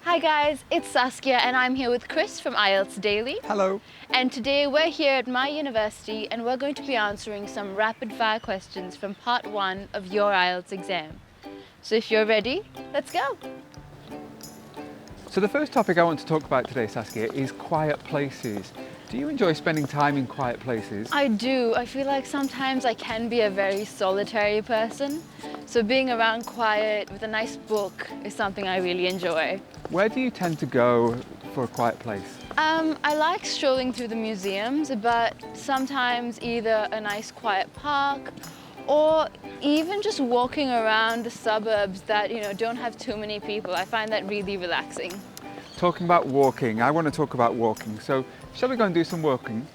Hi guys, it's Saskia and I'm here with Chris from IELTS Daily. Hello. And today we're here at my university and we're going to be answering some rapid fire questions from part 1 of your IELTS exam. So if you're ready, let's go. So the first topic I want to talk about today, Saskia, is quiet places. Do you enjoy spending time in quiet places? I do. I feel like sometimes I can be a very solitary person. So being around quiet with a nice book is something I really enjoy. Where do you tend to go for a quiet place? I like strolling through the museums, but sometimes either a nice quiet park or even just walking around the suburbs that, don't have too many people. I find that really relaxing. Talking about walking, I want to talk about walking. So shall we go and do some walking?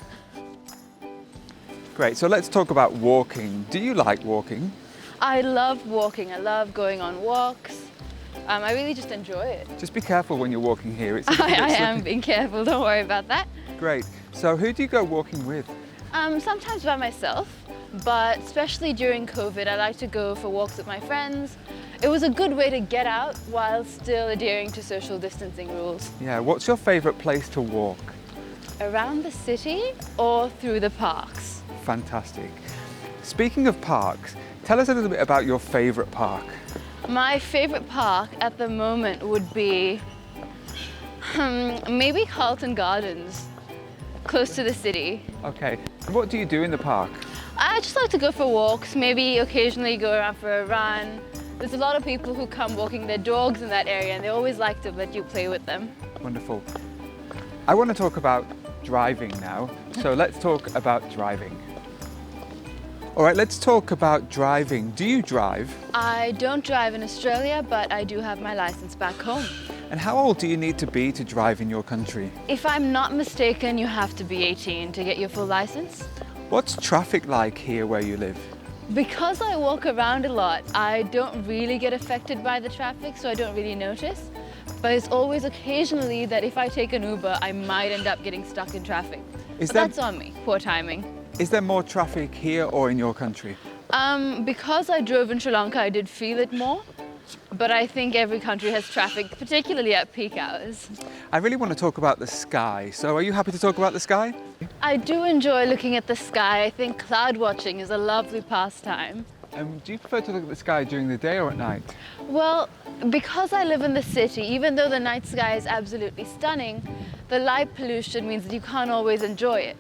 Great, so let's talk about walking. Do you like walking? I love walking. I love going on walks. I really just enjoy it. Just be careful when you're walking here. It's a little bit I am slippery. being careful, don't worry about that. Great. So who do you go walking with? Sometimes by myself, but especially during COVID, I like to go for walks with my friends. It was a good way to get out while still adhering to social distancing rules. Yeah, what's your favourite place to walk? Around the city or through the parks? Fantastic. Speaking of parks, tell us a little bit about your favourite park. My favourite park at the moment would be maybe Carlton Gardens, close to the city. Okay, and what do you do in the park? I just like to go for walks, maybe occasionally go around for a run. There's a lot of people who come walking their dogs in that area and they always like to let you play with them. Wonderful. I want to talk about driving now, so let's talk about driving. All right, let's talk about driving. Do you drive? I don't drive in Australia, but I do have my license back home. And how old do you need to be to drive in your country? If I'm not mistaken, you have to be 18 to get your full license. What's traffic like here where you live? Because I walk around a lot, I don't really get affected by the traffic, so I don't really notice. But it's always occasionally that if I take an Uber, I might end up getting stuck in traffic. That's on me, poor timing. Is there more traffic here or in your country? Because I drove in Sri Lanka, I did feel it more. But I think every country has traffic, particularly at peak hours. I really want to talk about the sky. So are you happy to talk about the sky? I do enjoy looking at the sky. I think cloud watching is a lovely pastime. Do you prefer to look at the sky during the day or at night? Well, because I live in the city, even though the night sky is absolutely stunning, the light pollution means that you can't always enjoy it.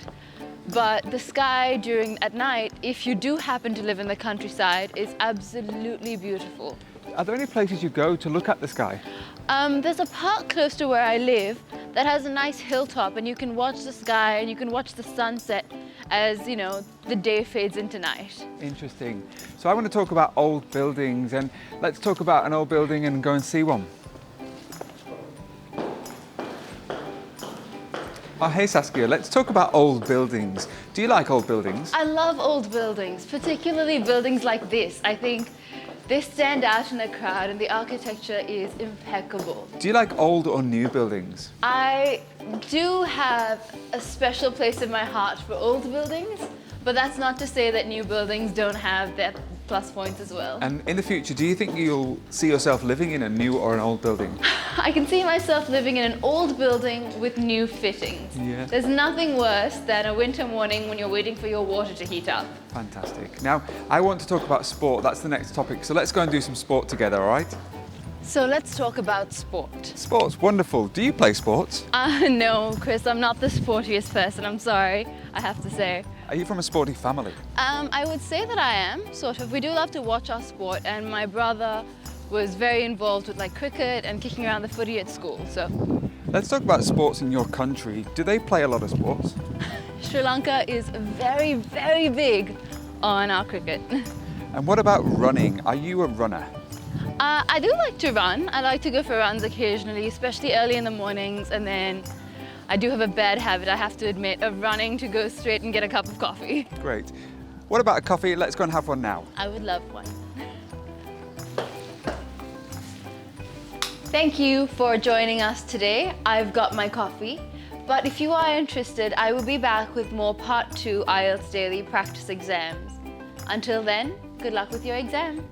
But the sky at night, if you do happen to live in the countryside, is absolutely beautiful. Are there any places you go to look at the sky? There's a park close to where I live that has a nice hilltop and you can watch the sky and you can watch the sunset as, the day fades into night. Interesting. So I want to talk about old buildings, and let's talk about an old building and go and see one. Oh, hey Saskia, let's talk about old buildings. Do you like old buildings? I love old buildings, particularly buildings like this. I think they stand out in a crowd and the architecture is impeccable. Do you like old or new buildings? I do have a special place in my heart for old buildings, but that's not to say that new buildings don't have their plus points as well. And in the future, do you think you'll see yourself living in a new or an old building? I can see myself living in an old building with new fittings. Yeah. There's nothing worse than a winter morning when you're waiting for your water to heat up. Fantastic. Now, I want to talk about sport. That's the next topic. So let's go and do some sport together, all right? So let's talk about sport. Sports, wonderful. Do you play sports? No, Chris, I'm not the sportiest person. I'm sorry, I have to say. Are you from a sporty family? I would say that I am, sort of. We do love to watch our sport, and my brother was very involved with cricket and kicking around the footy at school, so. Let's talk about sports in your country. Do they play a lot of sports? Sri Lanka is very, very big on our cricket. And what about running? Are you a runner? I do like to run. I like to go for runs occasionally, especially early in the mornings, and then I do have a bad habit, I have to admit, of running to go straight and get a cup of coffee. Great. What about a coffee? Let's go and have one now. I would love one. Thank you for joining us today. I've got my coffee, but if you are interested, I will be back with more Part 2 IELTS Daily practice exams. Until then, good luck with your exam.